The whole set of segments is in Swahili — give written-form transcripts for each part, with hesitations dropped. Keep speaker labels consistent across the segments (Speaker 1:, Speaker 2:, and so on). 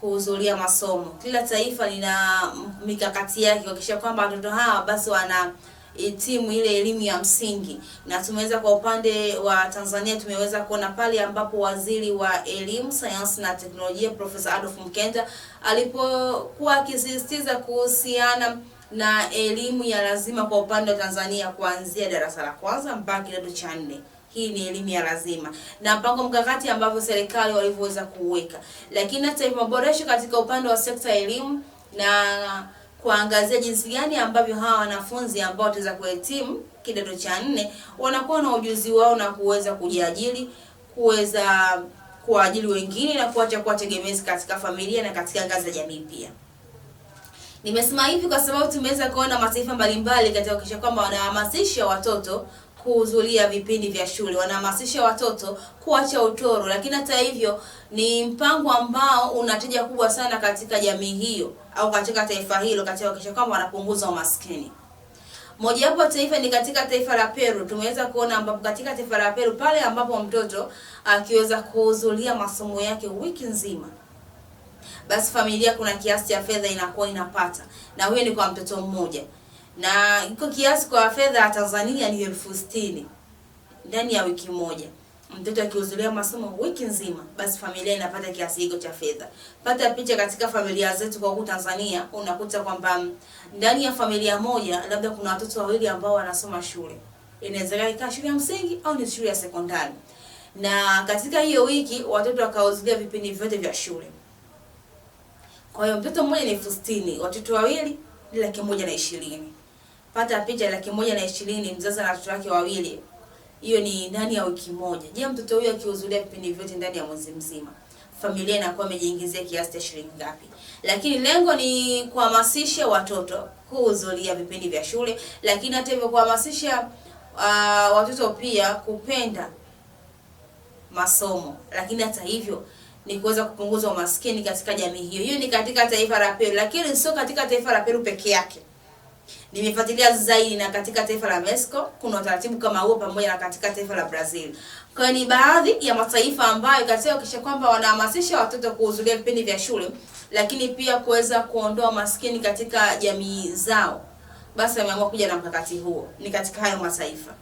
Speaker 1: kuhudhuria masomo. Kila taifa lina mikakati yake kuhakikisha kwamba watoto hawa basi wana timu ile elimu ya msingi, na tumeweza kwa upande wa Tanzania tumeweza kuona pale ambapo Waziri wa Elimu, Sayansi na Teknolojia Profesa Adolf Mkenda alipokuwa akisisitiza kuhusiana na elimu ya lazima kwa upande wa Tanzania kuanzia darasa la kwanza mpaka kidato cha 4. Hii ni elimu ya lazima na mpango mkakati ambavyo serikali walivyoweza kuweka. Lakini hata hivyo maboresho katika upande wa sekta ya elimu na kuangazia jinsi gani ambavyo hawa wanafunzi ambao wataweza kuhitimu kidato cha 4 wanakuwa na ujuzi wao na kuweza kujiajiri, kuweza kuajiri wengine na kuacha kuwa tegemezi katika familia na katika ngazi ya jamii pia. Nimesema hivi kwa sababu tumeweza kuona mataifa mbalimbali katika kuhakikisha kwamba wanahamasisha watoto kuhudhuria vipindi vya shule, wanahamasisha watoto kuacha utoro. Lakini hata hivyo ni mpango ambao una tija kubwa sana katika jamii hiyo au katika taifa hilo katika kuhakikisha kwamba wanapunguza umaskini. Mojawapo wa taifa ni katika taifa la Peru. Tumeweza kuona ambapo katika taifa la Peru pale ambapo mtoto akiweza kuhudhuria masomo yake wiki nzima, basi familia kuna kiasi cha fedha inakuwa inapata, na huyo ni kwa mtoto mmoja. Na iko kiasi kwa fedha ya Tanzania ni 60,000 ndani ya wiki moja. Mtoto akihudhuria masomo wiki nzima, basi familia inapata kiasi hicho cha fedha. Pata picha katika familia zetu kwa huku Tanzania, unakuta kwamba ndani ya familia moja labda kuna watoto wawili ambao wanasoma shule. Inawezekana ikawa shule ya msingi au ni shule ya sekondari. Na katika hiyo wiki watoto wakahudhuria vipindi vyote vya shule. Kwa hiyo mtoto mmoja ni 60,000, watoto wawili ni 120,000. Pata picha 120,000 mzazi na watoto wake wawili. Hiyo ni ndani ya wiki moja. Je, mtoto huyo akihudhuria vipindi vyote ndani ya mwezi mzima, familia inakuwa imejiingizia kiasi cha shilingi ngapi? Lakini lengo ni kuhamasisha watoto kuhudhuria vipindi vya shule, lakini hata hivyo kuhamasisha watoto pia kupenda masomo. Lakini hata hivyo ni kuweza kupunguza umaskini katika jamii hiyo. Hiyo ni katika taifa la Peru, lakini sio katika taifa la Peru peke yake. Nimefuatilia zaidi na katika taifa la Mexico kuna utaratibu kama huo, pamoja na katika taifa la Brazil. Kwa ni baadhi ya mataifa ambayo katika kuhakikisha kwamba wanahamasisha watoto kuhudhuria vipindi vya shule, lakini pia kuweza kuondoa maskini katika jamii zao, basi wameamua kuja na mkakati huo. Ni katika hayo mataifa.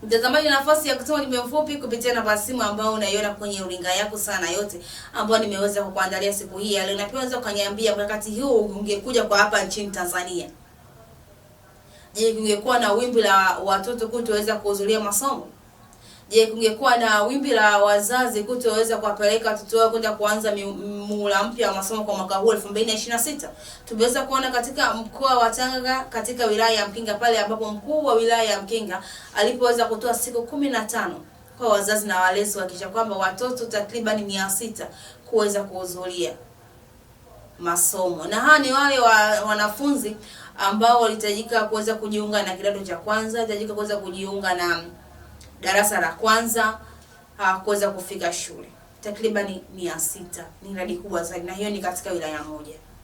Speaker 1: Mtazamaji, nafasi ya kusoma ujumbe mfupi kupitia namba simu ambayo unaiona kwenye ulinga yako sana yote ambayo nimeweza kukuandalia siku hii leo. Na pia unaweza kuniambia mkakati huu ungekuja kwa hapa nchini Tanzania, je, kungekuwa na wimbi la watoto kutoweza kuhudhuria masomo? Je, kungekuwa na wimbi la wazazi kutoweza kuwapeleka watoto wao kwenda kuanza muhula mpya wa masomo kwa mwaka huu 2026? Tumeweza kuona katika mkoa wa Tanga, katika wilaya ya Mkinga pale ambapo mkuu wa wilaya ya Mkinga alipoweza kutoa siku 15 kwa wazazi na walezi kuhakikisha kwamba watoto takriban 600 kuweza kuhudhuria masomo. Na hawa ni wale wanafunzi ambao walihitajika kuweza kujiunga na kidato cha kwanza, walihitajika kuweza kujiunga na darasa la kwanza, kuweza kufika shule. Takriban 600. Ni idadi kubwa zaidi, na hiyo ni katika wilaya moja.